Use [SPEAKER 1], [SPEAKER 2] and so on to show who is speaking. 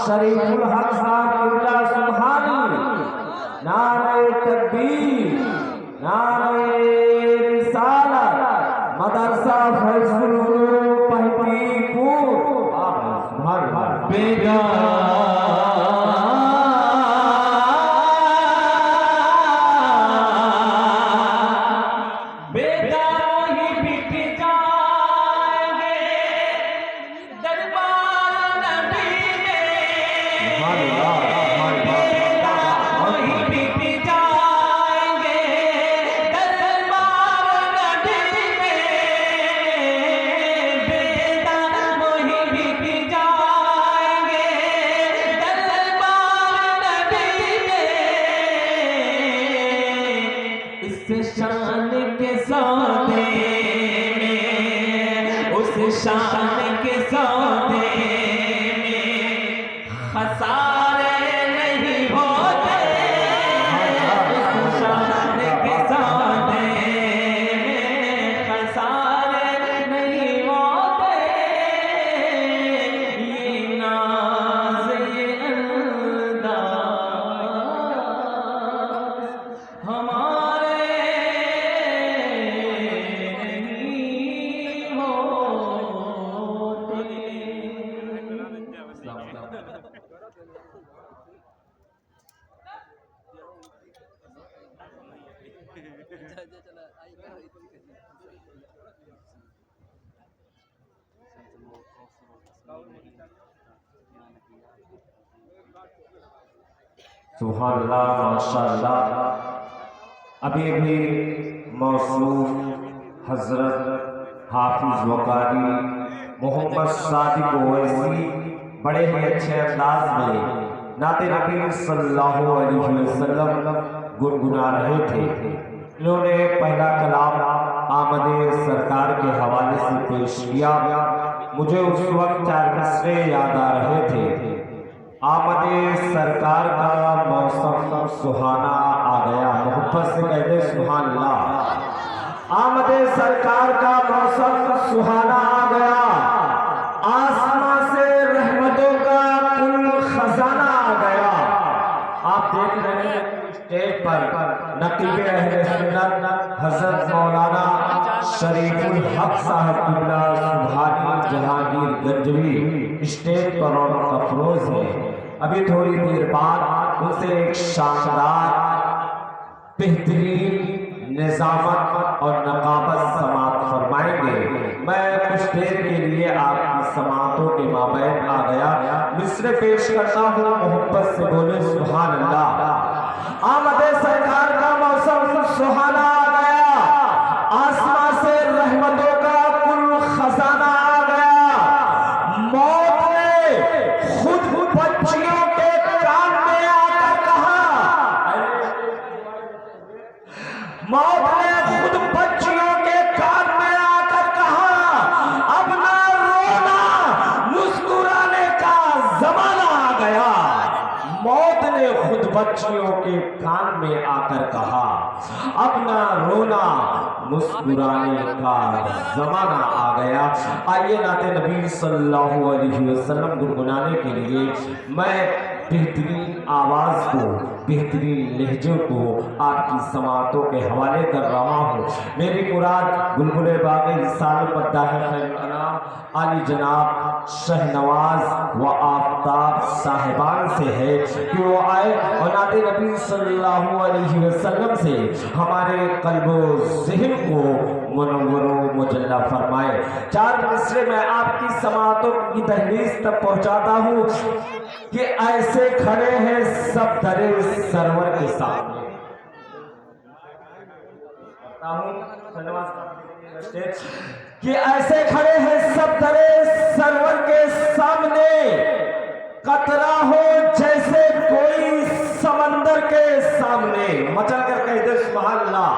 [SPEAKER 1] शरीफुल हक साहब किबला सुभानी, नारे तकबीर, नारे रिसालत, मदरसा फैजुल उलूम पहतीपुर। बेगा
[SPEAKER 2] शान के सौदे में, उस शान के सौदे में खसारे नहीं होते, उस शान के सौदे में खसारे नहीं होते। ये नाज़ ये अंदाज़ हमारे
[SPEAKER 1] सुभान अल्लाह, माशाअल्लाह। अभी भी मौसूफ हजरत हाफिज वकारी मोहम्मद सादिक ओवैसी बड़े ही अच्छे अंदाज में नाते नबी सल्लल्लाहु अलैहि वसल्लम गुनगुना रहे थे। इन्होंने पहला कलाम आमदे सरकार के हवाले से पेश किया। मुझे उस वक्त 4 मिसरे याद आ रहे थे। आमदे सरकार का मौसम सुहाना आ गया, मोहब्बत से कहते सुभान अल्लाह। आमदे सरकार का मौसम सुहाना आ गया, आसमां से रहमतों का कुल खजाना आ गया। आप देख रहे हैं स्टेज पर नकीब अहले सुन्नत हजरत मौलाना शरीफुल हक साहब किबला सुभानी जहांगीर गंजवी स्टेज पर रौनक अफरोज है। अभी थोड़ी देर बाद उनसे एक शानदार बेहतरीन निजामत और नकाबत समात फरमाएंगे। मैं कुछ देर के लिए आपकी समातों के माबैन आ गया, मिसरे पेश करता हूँ, मोहब्बत से बोले सुभान अल्लाह। आमदे सरकार का मौसम सुहाना आ गया, आसमां से रहमतों का कुल खजाना आ गया। मौत ने खुद बच्चियों के कान में आकर कहा, मौत ने खुद बच्चियों के कान में आकर कहा, अब ना रोना, मुस्कुराने का जमाना आ गया। मौत ने खुद बच्चियों के कान में आकर कहा, अब ना रोना, मुस्कुराने का जमाना आ गया। आइए नाते नबी सल्लल्लाहु अलैहि वसल्लम गुनगुनाने के लिए मैं बेहतरीन आवाज को, बेहतरीन लहजों को आपकी समातों के हवाले कर रहा हूँ। मेरी मुराद बुलबुले बाग़े रिसालत पद्दा है खैरुल अनाम आली जनाब शहनवाज व आफ्ताब साहिबान से है कि वो आए और नाते नबी सल्लल्लाहु अलैहि वसल्लम से हमारे कल्बो ज़हन को मुनव्वरो मुजल्ला फरमाए। 4 मिसरे में आपकी समातों की दहलीज तक पहुंचाता हूँ कि ऐसे खड़े हैं सब दरे सरवर के सामने। कि ऐसे खड़े हैं सब दरे सरवर के सामने, कतरा हो जैसे कोई समंदर के सामने। मचल कर कहते सुभान अल्लाह।